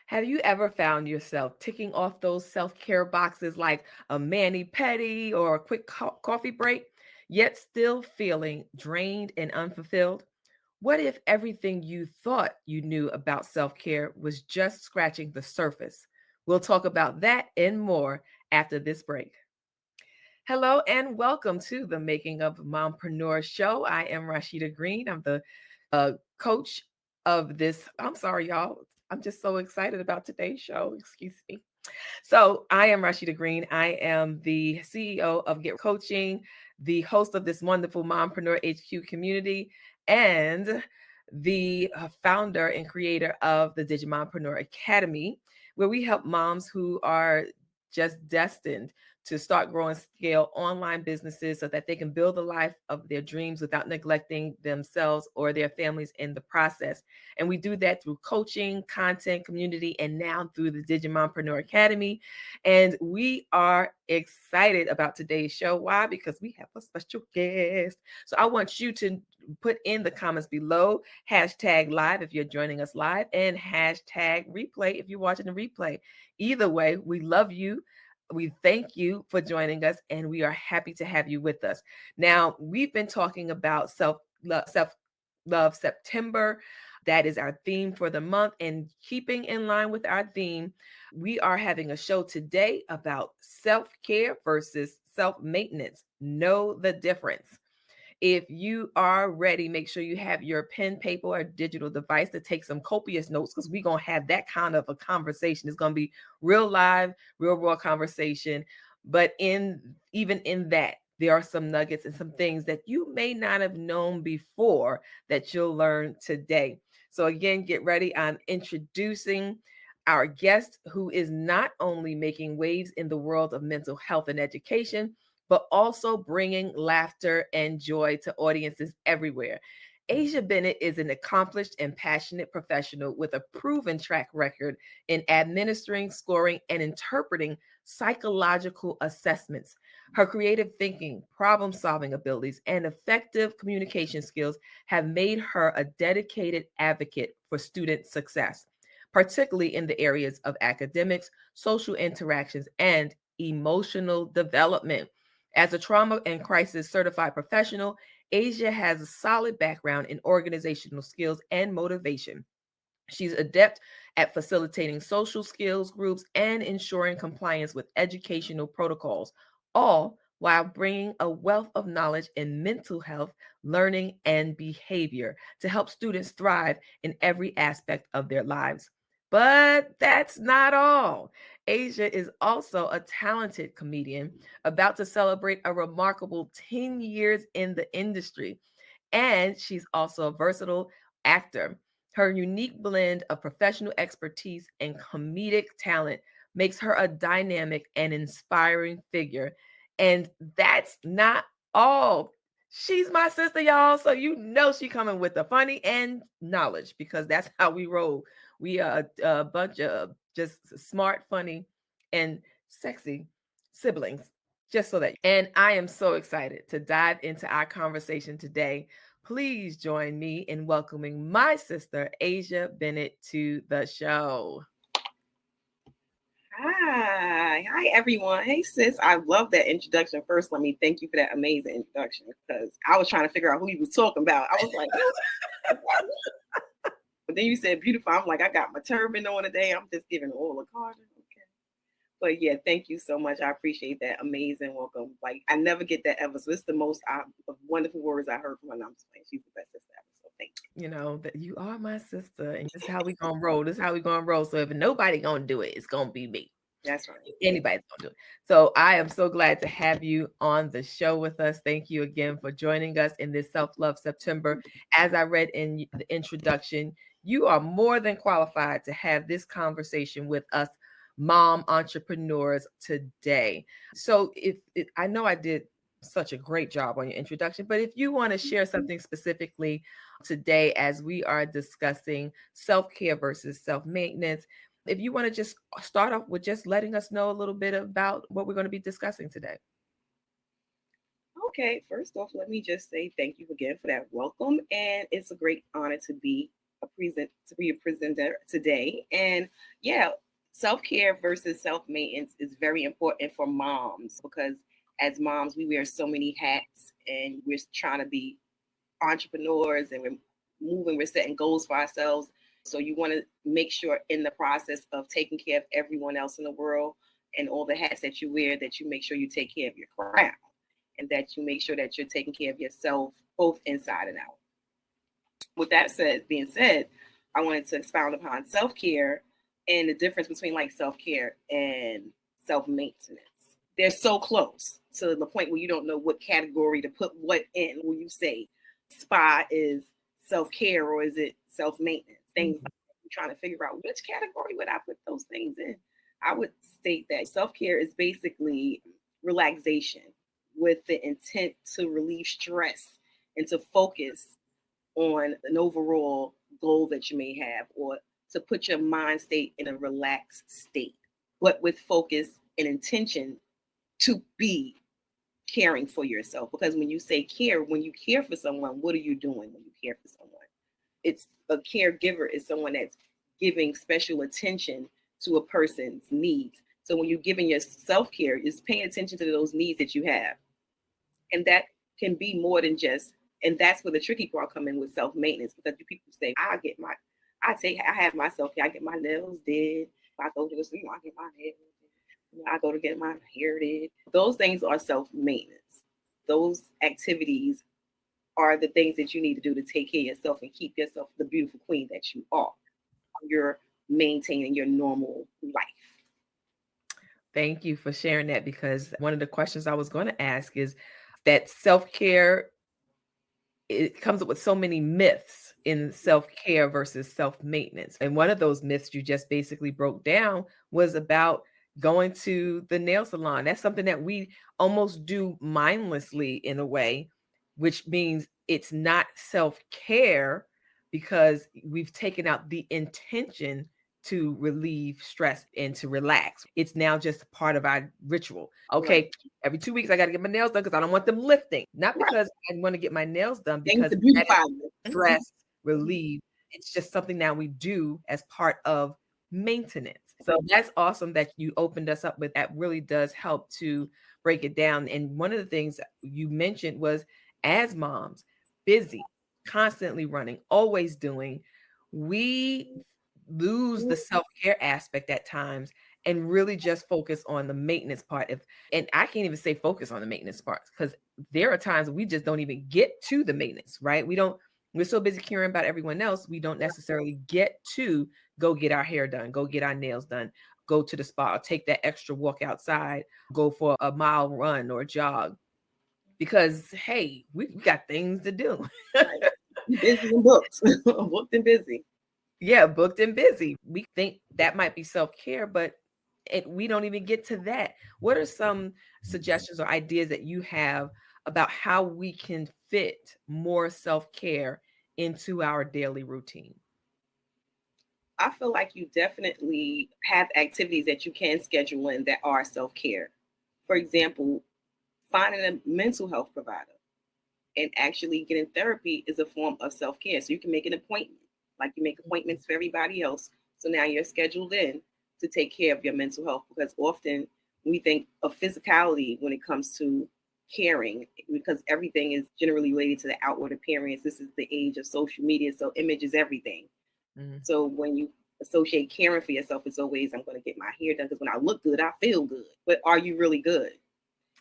Have you ever found yourself ticking off those self-care boxes like a mani-pedi or a quick coffee break, yet still feeling drained and unfulfilled? What if everything you thought you knew about self-care was just scratching the surface? We'll talk about that and more after this break. Hello and welcome to the Making of Mompreneur Show. I am Rasheeda Green. I'm the coach of this. I'm sorry, y'all. I'm just so excited about today's show. Excuse me. So, I am Rasheeda Green. I am the CEO of Get Coaching, the host of this wonderful Mompreneur HQ community, and the founder and creator of the Digimompreneur Academy, where we help moms who are just destined to start growing scale online businesses so that they can build the life of their dreams without neglecting themselves or their families in the process. And we do that through coaching, content, community, and now through the Digimompreneur Academy. And we are excited about today's show. Why? Because we have a special guest. So I want you to put in the comments below hashtag live if you're joining us live and hashtag replay if you're watching the replay. Either way, we love you. We thank you for joining us, and we are happy to have you with us. Now, we've been talking about self-love September. That is our theme for the month. And keeping in line with our theme, we are having a show today about self-care versus self-maintenance. Know the difference. If you are ready, make sure you have your pen, paper, or digital device to take some copious notes because we're going to have that kind of a conversation. It's going to be real live, real raw conversation. But even in that, there are some nuggets and some things that you may not have known before that you'll learn today. So again, get ready. I'm introducing our guest who is not only making waves in the world of mental health and education, but also bringing laughter and joy to audiences everywhere. Asia Bennett is an accomplished and passionate professional with a proven track record in administering, scoring, and interpreting psychological assessments. Her creative thinking, problem solving abilities, and effective communication skills have made her a dedicated advocate for student success, particularly in the areas of academics, social interactions, and emotional development. As a trauma and crisis certified professional, Asia has a solid background in organizational skills and motivation. She's adept at facilitating social skills groups and ensuring compliance with educational protocols, all while bringing a wealth of knowledge in mental health, learning, and behavior to help students thrive in every aspect of their lives. But that's not all. Asia is also a talented comedian about to celebrate a remarkable 10 years in the industry. And she's also a versatile actor. Her unique blend of professional expertise and comedic talent makes her a dynamic and inspiring figure. And that's not all. She's my sister, y'all. So you know she coming with the funny and knowledge because that's how we roll. We are a bunch of just smart, funny, and sexy siblings. Just so that. And I am so excited to dive into our conversation today. Please join me in welcoming my sister, Asia Bennett, to the show. Hi everyone. Hey sis, I love that introduction. First, let me thank you for that amazing introduction because I was trying to figure out who you was talking about. I was like, but then you said beautiful. I'm like, I got my turban on today. I'm just giving all a card. Okay. But yeah, thank you so much. I appreciate that amazing welcome. Like I never get that ever. So it's the most wonderful words I heard from her. I'm just playing. She's the best sister ever. So thank you. You know that you are my sister, and this is how we gonna roll. This is how we gonna roll. So if nobody gonna do it, it's gonna be me. That's right. Anybody's gonna do it. So I am so glad to have you on the show with us. Thank you again for joining us in this Self-Love September. As I read in the introduction, you are more than qualified to have this conversation with us mom entrepreneurs today. So I know I did such a great job on your introduction, but if you want to share something specifically today as we are discussing self-care versus self-maintenance, if you want to just start off with just letting us know a little bit about what we're going to be discussing today. Okay, first off, let me just say thank you again for that welcome. And it's a great honor to be to be a presenter today. And yeah, self care versus self maintenance is very important for moms because as moms we wear so many hats and we're trying to be entrepreneurs and we're setting goals for ourselves. So you want to make sure in the process of taking care of everyone else in the world and all the hats that you wear that you make sure you take care of your crown and that you make sure that you're taking care of yourself both inside and out. With that being said, I wanted to expound upon self-care and the difference between like self-care and self-maintenance. They're so close to the point where you don't know what category to put what in when you say spa is self-care or is it self-maintenance. Things like that. You're trying to figure out which category would I put those things in. I would state that self-care is basically relaxation with the intent to relieve stress and to focus on an overall goal that you may have or to put your mind state in a relaxed state, but with focus and intention to be caring for yourself. Because when you say care, when you care for someone, what are you doing when you care for someone? It's a caregiver is someone that's giving special attention to a person's needs. So when you're giving your self-care, it's paying attention to those needs that you have. And that can be more than just, and that's where the tricky part come in with self-maintenance, because people say, I have my self-care, I get my nails did, I go to the sleep, I get my nails did, I go to get my hair did. Those things are self-maintenance. Those activities are the things that you need to do to take care of yourself and keep yourself the beautiful queen that you are. You're maintaining your normal life. Thank you for sharing that, because one of the questions I was going to ask is that self-care, it comes up with so many myths in self-care versus self-maintenance. And one of those myths you just basically broke down was about going to the nail salon. That's something that we almost do mindlessly in a way, which means it's not self-care because we've taken out the intention to relieve stress and to relax. It's now just part of our ritual. Okay, Right. every 2 weeks I got to get my nails done because I don't want them lifting. Not Right. because I want to get my nails done, Things because to that beautify is you. stress relief. It's just something that we do as part of maintenance. So that's awesome that you opened us up with that. Really does help to break it down. And one of the things you mentioned was, as moms, busy, constantly running, always doing, we lose the self-care aspect at times and really just focus on the maintenance part of, and I can't even say focus on the maintenance parts, because there are times we just don't even get to the maintenance, right? We're so busy caring about everyone else, we don't necessarily get to go get our hair done, go get our nails done, go to the spa, or take that extra walk outside, go for a mile run or jog, because hey, we got things to do. Right. You busy and booked. Booked and busy. Yeah, booked and busy. We think that might be self-care, but we don't even get to that. What are some suggestions or ideas that you have about how we can fit more self-care into our daily routine? I feel like you definitely have activities that you can schedule in that are self care. For example, finding a mental health provider and actually getting therapy is a form of self care. So you can make an appointment, like you make appointments for everybody else. So now you're scheduled in to take care of your mental health, because often we think of physicality when it comes to caring, because everything is generally related to the outward appearance. This is the age of social media, so image is everything. Mm. So when you associate caring for yourself, it's always, I'm going to get my hair done because when I look good, I feel good. But are you really good?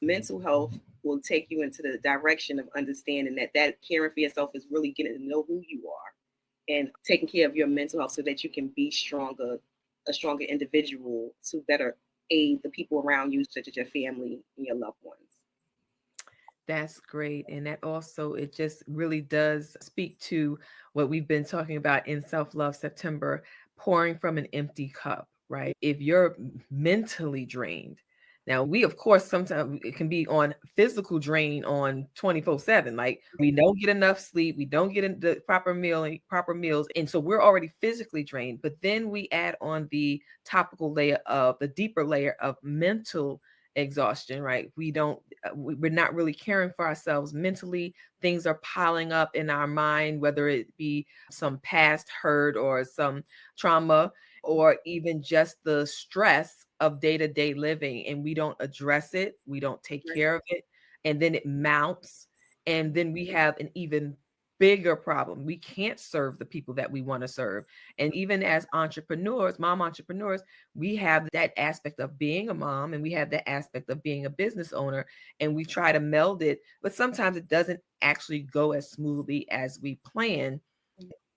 Mental health will take you into the direction of understanding that caring for yourself is really getting to know who you are and taking care of your mental health so that you can be a stronger individual to better aid the people around you, such as your family and your loved ones. That's great. And that also, it just really does speak to what we've been talking about in Self Love September, pouring from an empty cup, right? If you're mentally drained, now we, of course, sometimes it can be on physical drain on 24/7. Like we don't get enough sleep, we don't get the proper meals. And so we're already physically drained. But then we add on the topical layer of the deeper layer of mental exhaustion, right? We're not really caring for ourselves mentally. Things are piling up in our mind, whether it be some past hurt or some trauma, or even just the stress of day-to-day living, and we don't address it, we don't take Right. care of it, and then it mounts, and then we have an even bigger problem. We can't serve the people that we want to serve. And even as entrepreneurs, mom entrepreneurs, we have that aspect of being a mom, and we have that aspect of being a business owner, and we try to meld it, but sometimes it doesn't actually go as smoothly as we plan.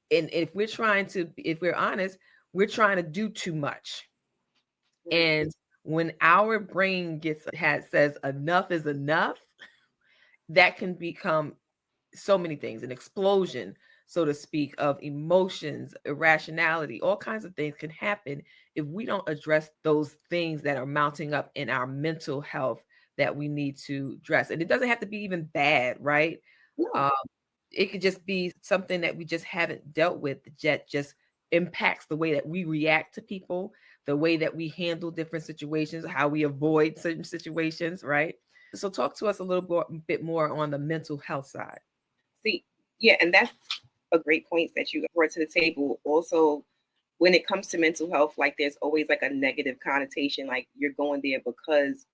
And if we're honest, we're trying to do too much. Right. And when our brain says enough is enough, that can become so many things, an explosion, so to speak, of emotions, irrationality, all kinds of things can happen if we don't address those things that are mounting up in our mental health that we need to address. And it doesn't have to be even bad, right? No. Um, it could just be something that we just haven't dealt with that just impacts the way that we react to people, the way that we handle different situations, how we avoid certain situations, right? So talk to us a bit more on the mental health side. See, yeah, and that's a great point that you brought to the table. Also, when it comes to mental health, like there's always like a negative connotation, like you're going there because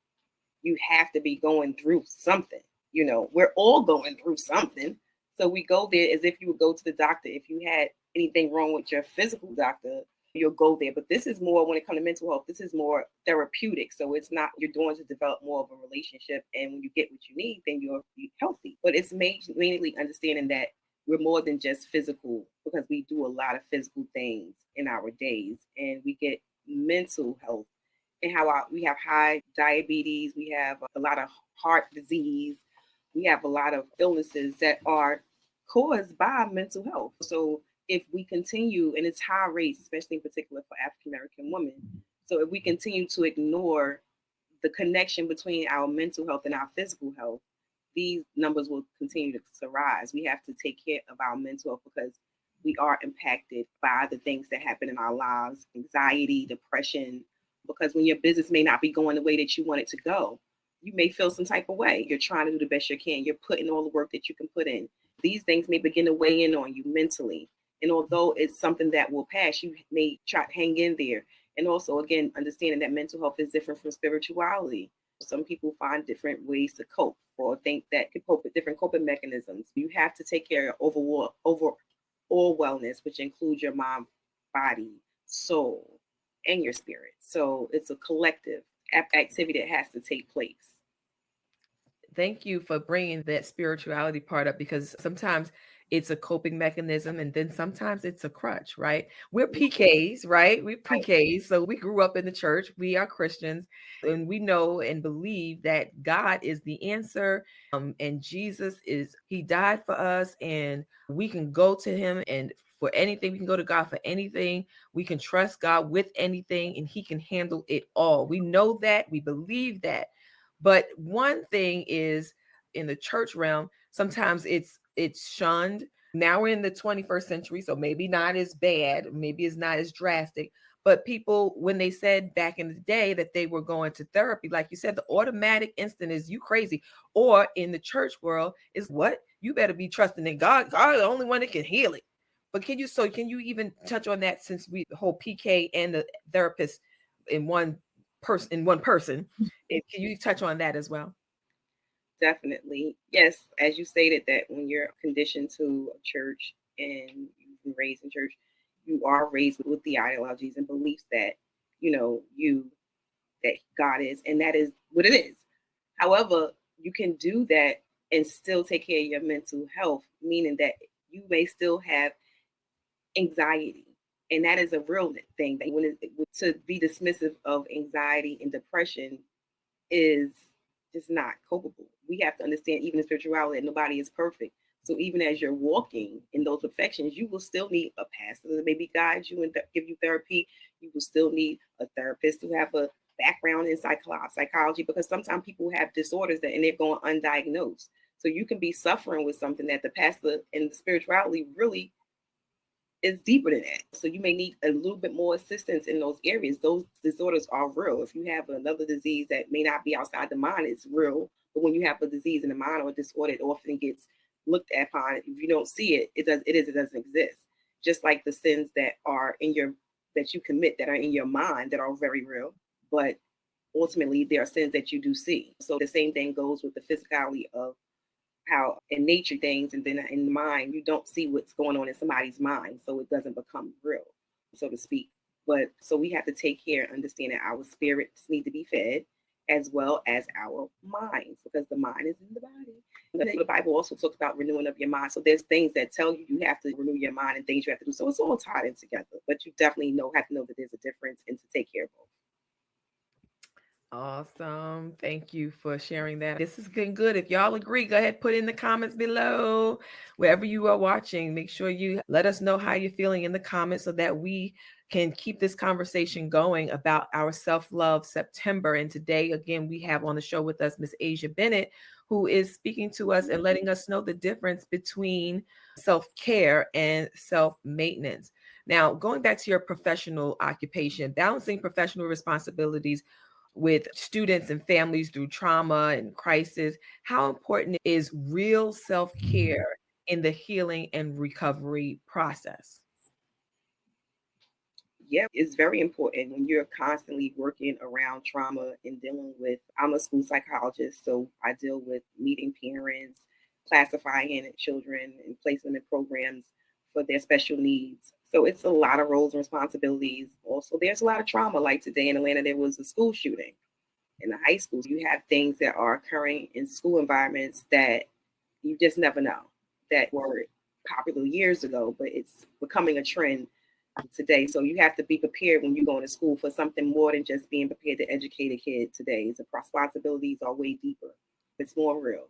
you have to be going through something. We're all going through something. So we go there as if you would go to the doctor. If you had anything wrong with your physical doctor, you'll go there. But this is more, when it comes to mental health, this is more therapeutic. So it's not you're doing to develop more of a relationship. And when you get what you need, then you're healthy. But it's mainly understanding that we're more than just physical, because we do a lot of physical things in our days, and we get mental health, and how we have high diabetes, we have a lot of heart disease, we have a lot of illnesses that are caused by mental health. So if we continue, and it's high rates, especially in particular for African American women, so if we continue to ignore the connection between our mental health and our physical health, these numbers will continue to rise. We have to take care of our mental health, because we are impacted by the things that happen in our lives, anxiety, depression, because when your business may not be going the way that you want it to go, you may feel some type of way. You're trying to do the best you can. You're putting all the work that you can put in. These things may begin to weigh in on you mentally. And although it's something that will pass, you may try to hang in there. And also, again, understanding that mental health is different from spirituality. Some people find different ways to cope, or think that could cope with different coping mechanisms. You have to take care of overall wellness, which includes your mind, body, soul, and your spirit. So it's a collective activity that has to take place. Thank you for bringing that spirituality part up, because sometimes it's a coping mechanism and then sometimes it's a crutch, right? We're PKs, right? We're PKs. So we grew up in the church. We are Christians, and we know and believe that God is the answer. And He died for us, and we can go to Him and for anything. We can go to God for anything. We can trust God with anything, and He can handle it all. We know that. We believe that. But one thing is, in the church realm, sometimes it's shunned. Now we're in the 21st century, so maybe not as bad, maybe it's not as drastic. But people, when they said back in the day that they were going to therapy, like you said, the automatic instant is you crazy. Or in the church world is what? You better be trusting in God. God is the only one that can heal it. But can you even touch on that, since we the whole PK and the therapist in one person? Can you touch on that as well? Definitely. Yes, as you stated, that when you're conditioned to a church and you've been raised in church, you are raised with the ideologies and beliefs that, that God is, and that is what it is. However, you can do that and still take care of your mental health, meaning that you may still have anxiety. And that is a real thing. That to be dismissive of anxiety and depression is just not copable. We have to understand, even in spirituality, that nobody is perfect. So even as you're walking in those perfections, you will still need a pastor that maybe guide you and give you therapy. You will still need a therapist who have a background in psychology, because sometimes people have disorders and they're going undiagnosed. So you can be suffering with something that the pastor and the spirituality really it's deeper than that. So you may need a little bit more assistance in those areas. Those disorders are real. If you have another disease that may not be outside the mind, it's real. But when you have a disease in the mind or a disorder, it often gets looked upon. If you don't see it, it doesn't exist. Just like the sins that are in your that you commit that are in your mind that are very real, but ultimately there are sins that you do see. So the same thing goes with the physicality of how in nature things, and then in the mind you don't see what's going on in somebody's mind, so it doesn't become real, so to speak. But so we have to take care and understand that our spirits need to be fed as well as our minds, because the mind is in the body. The Bible also talks about renewing of your mind, so there's things that tell you you have to renew your mind and things you have to do, so it's all tied in together. But you definitely have to know that there's a difference and to take care of both. Awesome. Thank you for sharing that. This is getting good. If y'all agree, go ahead, put in the comments below. Wherever you are watching, make sure you let us know how you're feeling in the comments so that we can keep this conversation going about our self-love September. And today, again, we have on the show with us Miss Asia Bennett, who is speaking to us and letting us know the difference between self-care and self-maintenance. Now, going back to your professional occupation, balancing professional responsibilities with students and families through trauma and crisis, how important is real self care in the healing and recovery process? Yeah, it's very important when you're constantly working around trauma and dealing with. I'm a school psychologist, so I deal with meeting parents, classifying children, and placing them in programs for their special needs. So it's a lot of roles and responsibilities. Also, there's a lot of trauma. Like today in Atlanta, there was a school shooting in the high schools. You have things that are occurring in school environments that you just never know, that were popular years ago, but it's becoming a trend today. So you have to be prepared when you go into school for something more than just being prepared to educate a kid today. The responsibilities are way deeper. It's more real.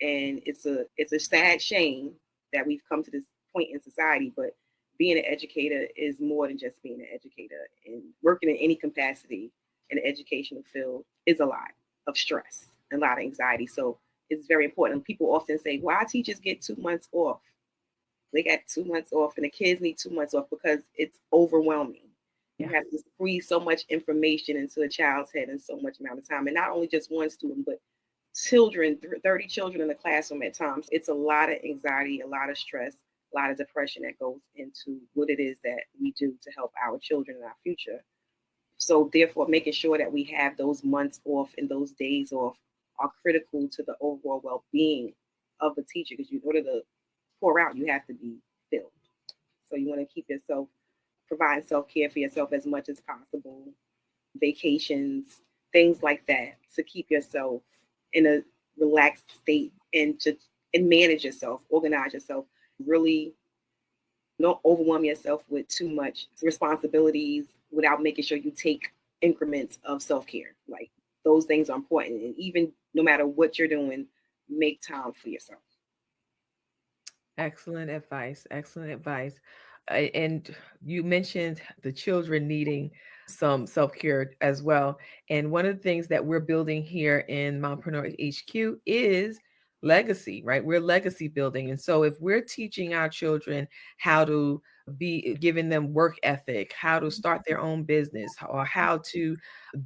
And it's a sad shame that we've come to this point in society, but being an educator is more than just being an educator, and working in any capacity in the educational field is a lot of stress and a lot of anxiety. So it's very important. People often say, why teachers get 2 months off? They got 2 months off, and the kids need 2 months off because it's overwhelming. You Yeah. have to squeeze so much information into a child's head in so much amount of time, and not only just one student, but children, 30 children in the classroom at times. It's a lot of anxiety, a lot of stress, a lot of depression that goes into what it is that we do to help our children in our future. So therefore, making sure that we have those months off and those days off are critical to the overall well-being of a teacher, because in order to pour out, you have to be filled. So you want to keep yourself, provide self-care for yourself as much as possible, vacations, things like that, to keep yourself in a relaxed state, and manage yourself, organize yourself. Really don't overwhelm yourself with too much responsibilities without making sure you take increments of self-care. Like, those things are important. And even no matter what you're doing, make time for yourself. Excellent advice. Excellent advice. And you mentioned the children needing some self care as well. And one of the things that we're building here in Mompreneur HQ is legacy, right? We're legacy building. And so if we're teaching our children how to be, giving them work ethic, how to start their own business, or how to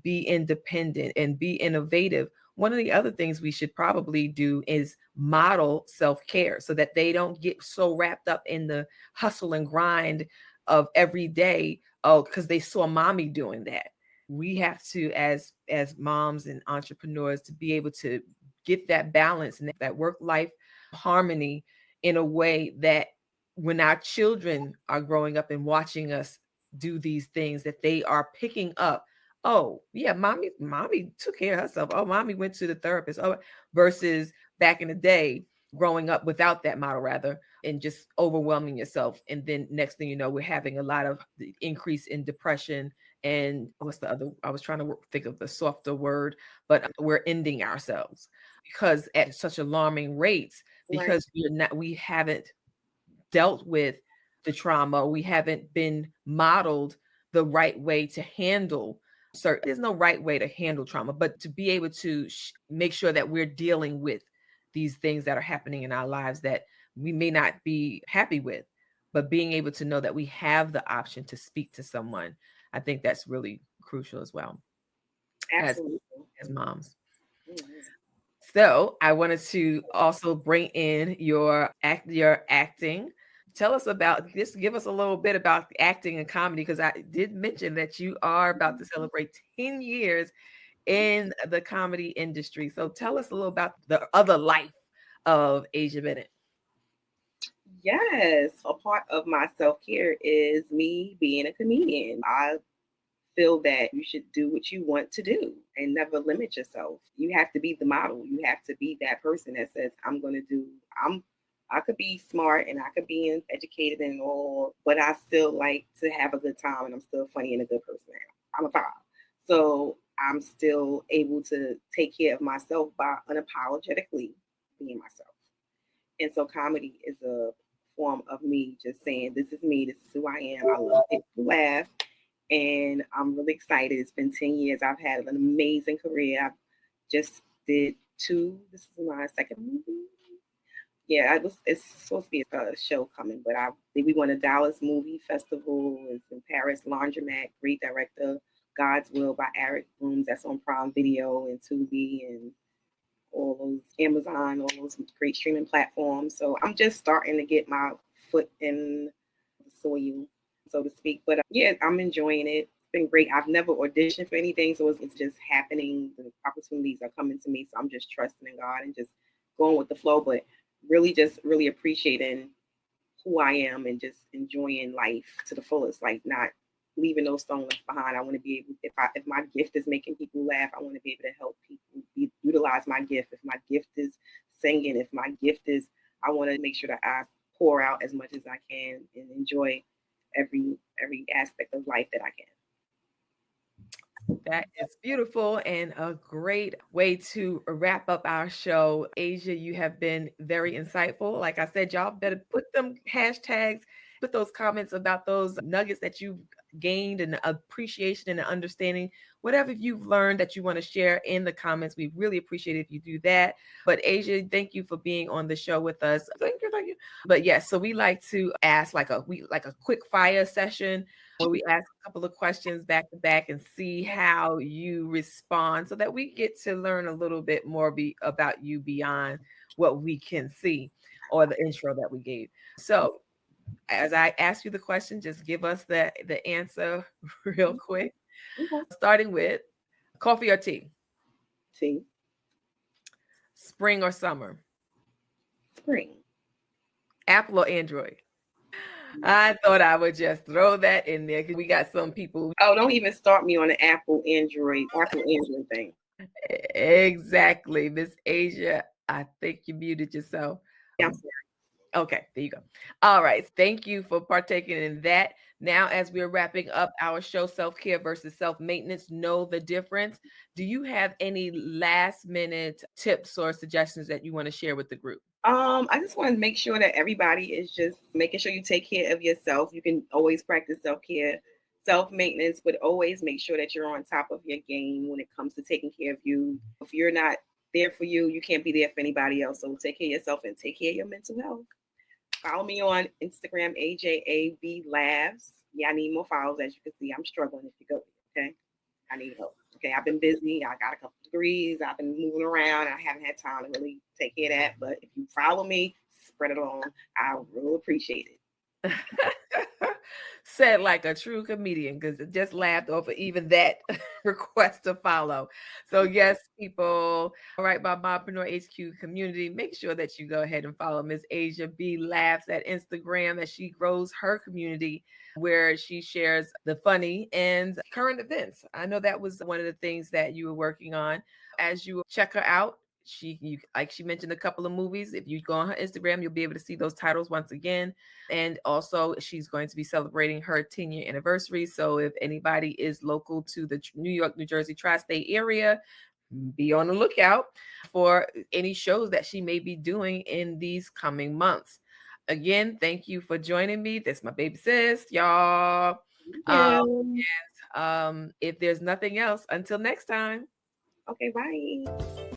be independent and be innovative, one of the other things we should probably do is model self-care so that they don't get so wrapped up in the hustle and grind of every day. Oh, because they saw mommy doing that. We have to, as moms and entrepreneurs, to be able to get that balance and that work life harmony in a way that when our children are growing up and watching us do these things, that they are picking up, oh yeah, mommy took care of herself, oh mommy went to the therapist, oh, versus back in the day growing up without that model, rather, and just overwhelming yourself. And then next thing you know, we're having a lot of the increase in depression. And what's the other, I was trying to think of the softer word, but we're ending ourselves because at such alarming rates, Right. because we haven't dealt with the trauma. We haven't been modeled the right way to handle certain. There's no right way to handle trauma, but to be able to make sure that we're dealing with these things that are happening in our lives that we may not be happy with. but being able to know that we have the option to speak to someone, I think that's really crucial as well as Absolutely. as moms. Mhm. So I wanted to also bring in your acting. Tell us about this. Give us a little bit about acting and comedy, because I did mention that you are about to celebrate 10 years in the comedy industry. So tell us a little about the other life of Asia Bennett. Yes, a part of my self care is me being a comedian. I feel that you should do what you want to do and never limit yourself. You have to be the model. You have to be that person that says, I'm going to do, I'm, I could be smart and I could be educated and all, but I still like to have a good time and I'm still funny and a good person. I'm a pop. So I'm still able to take care of myself by unapologetically being myself. And so comedy is a form of me just saying, this is me, this is who I am. I love it to laugh. And I'm really excited. It's been 10 years. I've had an amazing career. I've just did two. This is my second movie. Yeah, it's supposed to be a show coming, but we won a Dallas Movie Festival. It's in Paris, Laundromat, great director, God's Will by Eric Blooms. That's on Prime Video and Tubi and all those Amazon, all those great streaming platforms. So I'm just starting to get my foot in the soil, so to speak. But yeah, I'm enjoying it. It's been great. I've never auditioned for anything, so it's just happening. The opportunities are coming to me, so I'm just trusting in God and just going with the flow. But really, just really appreciating who I am and just enjoying life to the fullest. Like not leaving no stone left behind. I want to be able, if my gift is making people laugh, I want to be able to help people utilize my gift. If my gift is singing, if my gift is, I want to make sure that I pour out as much as I can and enjoy every aspect of life that I can. That is beautiful and a great way to wrap up our show. Asia, you have been very insightful. Like I said, y'all better put them hashtags, put those comments about those nuggets that you've gained and appreciation and understanding. Whatever you've learned that you want to share in the comments, we really appreciate it if you do that. But Asia, thank you for being on the show with us. Thank you, thank you. But yes, so we like to ask like a quick fire session where we ask a couple of questions back to back and see how you respond so that we get to learn a little bit more about you beyond what we can see or the intro that we gave. So, as I ask you the question, just give us the answer real quick. Okay. Starting with coffee or tea, See, spring or summer, spring. Apple or Android. I thought I would just throw that in there because we got some people. Oh, don't even start me on the Apple Android thing. Exactly, Miss Asia. I think you muted yourself. Yeah, I'm Um, Okay, there you go. All right. Thank you for partaking in that. Now, as we're wrapping up our show, Self Care versus Self Maintenance, know the difference. Do you have any last minute tips or suggestions that you want to share with the group? I just want to make sure that everybody is just making sure you take care of yourself. You can always practice self care, self maintenance, but always make sure that you're on top of your game when it comes to taking care of you. If you're not there for you, you can't be there for anybody else. So take care of yourself and take care of your mental health. Follow me on Instagram, AJAB Labs. Yeah, I need more follows. As you can see, I'm struggling if you go there. Okay. I need help. Okay, I've been busy. I got a couple degrees. I've been moving around. I haven't had time to really take care of that. But if you follow me, spread it on. I really appreciate it. Said like a true comedian because it just laughed over even that request to follow. So, yes, people, all right, my Mompreneur HQ community, make sure that you go ahead and follow Miss Asia B Laughs at Instagram as she grows her community where she shares the funny and current events. I know that was one of the things that you were working on. As you check her out, like she mentioned a couple of movies. If you go on her Instagram, you'll be able to see those titles once again. And also, she's going to be celebrating her 10-year anniversary. So, if anybody is local to the New York, New Jersey tri state area, be on the lookout for any shows that she may be doing in these coming months. Again, thank you for joining me. That's my baby sis, y'all. Thank Um, you. if there's nothing else, until next time. Okay, bye.